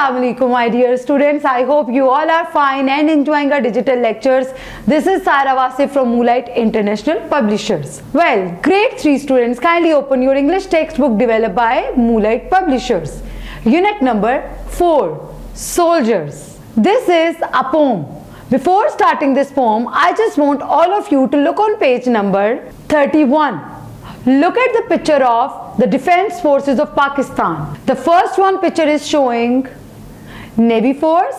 Assalamualaikum my dear students. I hope you all are fine and enjoying our digital lectures. This is Sara Wasif from Moonlight International Publishers. Well, grade 3 students, kindly open your English textbook developed by Moonlight Publishers. Unit number 4, Soldiers. This is a poem. Before starting this poem, I just want all of you to look on page number 31. Look at the picture of the Defense Forces of Pakistan. The first one picture is showing Navy Force.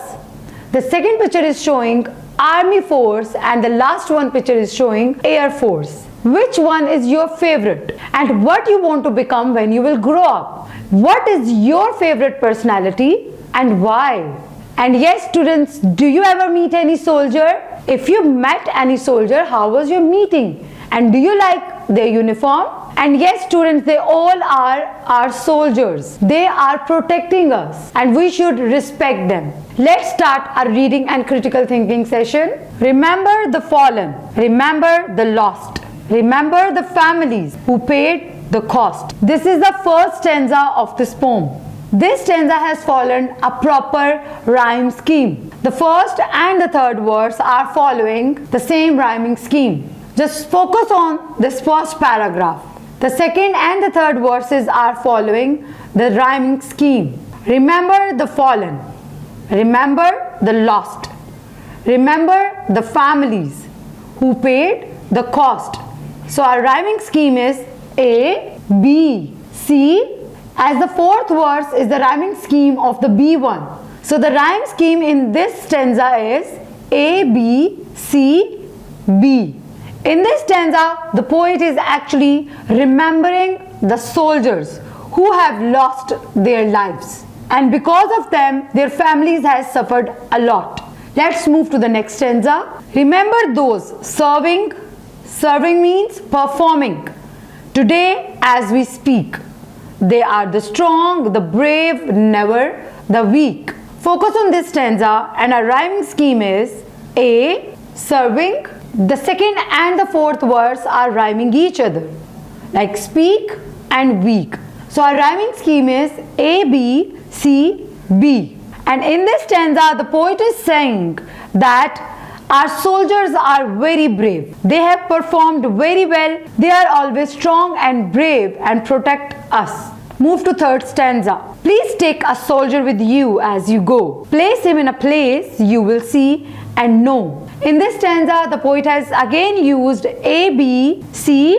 The second picture is showing Army Force, and the last one picture is showing Air Force. Which one is your favorite and what you want to become when you will grow up? What is your favorite personality and why? And yes, students, do you ever meet any soldier? If you met any soldier, how was your meeting? And do you like their uniform? And yes, students, they all are our soldiers. They are protecting us and we should respect them. Let's start our reading and critical thinking session. Remember the fallen. Remember the lost. Remember the families who paid the cost. This is the first stanza of this poem. This stanza has followed a proper rhyme scheme. The first and the third verse are following the same rhyming scheme. Just focus on this first paragraph. The second and the third verses are following the rhyming scheme. Remember the fallen. Remember the lost. Remember the families who paid the cost. So our rhyming scheme is A, B, C. As the fourth verse is the rhyming scheme of the B1. So the rhyme scheme in this stanza is A, B, C, B. In this stanza, the poet is actually remembering the soldiers who have lost their lives. And because of them, their families have suffered a lot. Let's move to the next stanza. Remember those serving. Serving means performing. Today, as we speak, they are the strong, the brave, never the weak. Focus on this stanza and our rhyming scheme is A, serving. The second and the fourth verse are rhyming each other, like speak and weak. So our rhyming scheme is A, B, C, B. And in this stanza, the poet is saying that our soldiers are very brave. They have performed very well. They are always strong and brave and protect us. Move to third stanza. Please take a soldier with you as you go. Place him in a place you will see and know. In this stanza, the poet has again used A, B, C,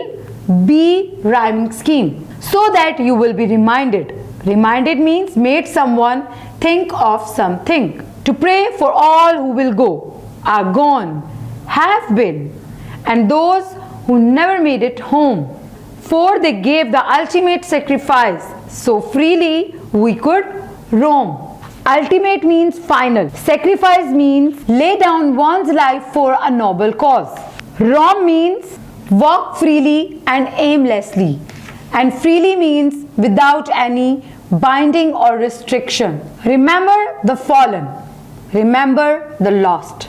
B rhyming scheme so that you will be reminded. Reminded means made someone think of something. To pray for all who will go, are gone, have been, and those who never made it home. For they gave the ultimate sacrifice, so freely we could roam. Ultimate means final. Sacrifice means lay down one's life for a noble cause. Roam means walk freely and aimlessly. And freely means without any binding or restriction. Remember the fallen. Remember the lost.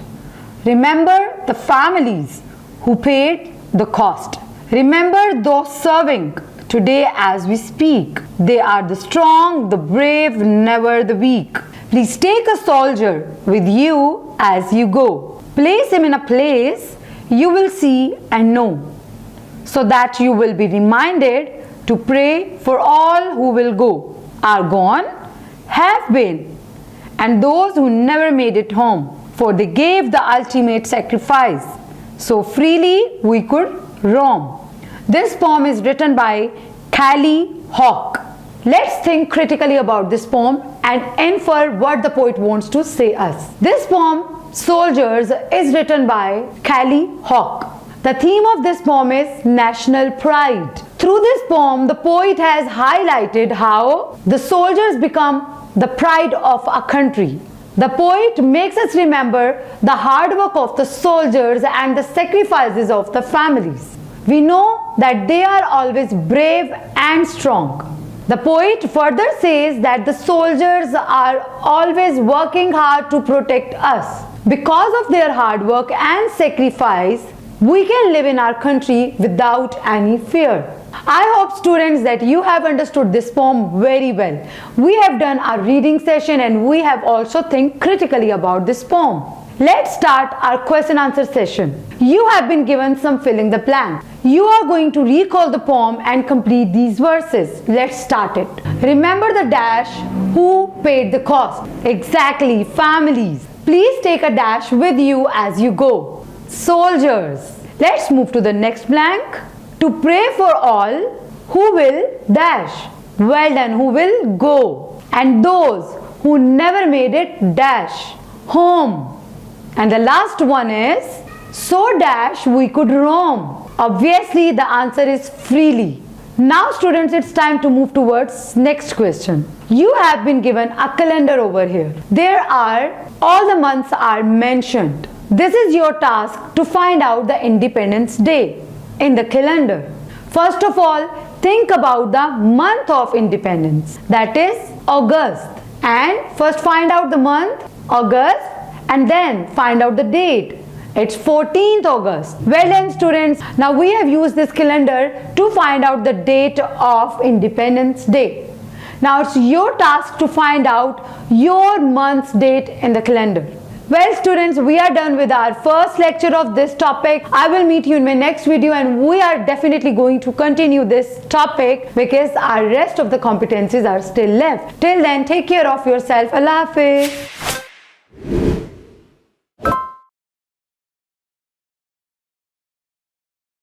Remember the families who paid the cost. Remember those serving. Today as we speak, they are the strong, the brave, never the weak. Please take a soldier with you as you go. Place him in a place you will see and know, so that you will be reminded to pray for all who will go, are gone, have been, and those who never made it home. For they gave the ultimate sacrifice, so freely we could roam. This poem is written by Callie Hawk. Let's think critically about this poem and infer what the poet wants to say us. This poem, Soldiers, is written by Callie Hawk. The theme of this poem is national pride. Through this poem, the poet has highlighted how the soldiers become the pride of a country. The poet makes us remember the hard work of the soldiers and the sacrifices of the families. We know that they are always brave and strong. The poet further says that the soldiers are always working hard to protect us. Because of their hard work and sacrifice, we can live in our country without any fear. I hope students that you have understood this poem very well. We have done our reading session and we have also think critically about this poem. Let's start our question answer session. You have been given some fill in the blank. You are going to recall the poem and complete these verses. Let's start it. Remember the dash, who paid the cost? Exactly, families. Please take a dash with you as you go. Soldiers. Let's move to the next blank. To pray for all who will dash. Well done, who will go. And those who never made it dash. Home. And the last one is, so dash we could roam. Obviously the answer is freely. Now students, it's time to move towards next question. You have been given a calendar over here. There are, all the months are mentioned. This is your task to find out the Independence Day in the calendar. First of all, think about the month of independence, that is August. And first find out the month, August, and then find out the date. It's 14th August. Well done students. Now we have used this calendar to find out the date of Independence Day. Now it's your task to find out your month's date in the calendar. Well students, we are done with our first lecture of this topic. I will meet you in my next video and we are definitely going to continue this topic because our rest of the competencies are still left. Till then, take care of yourself. Allah Hafiz.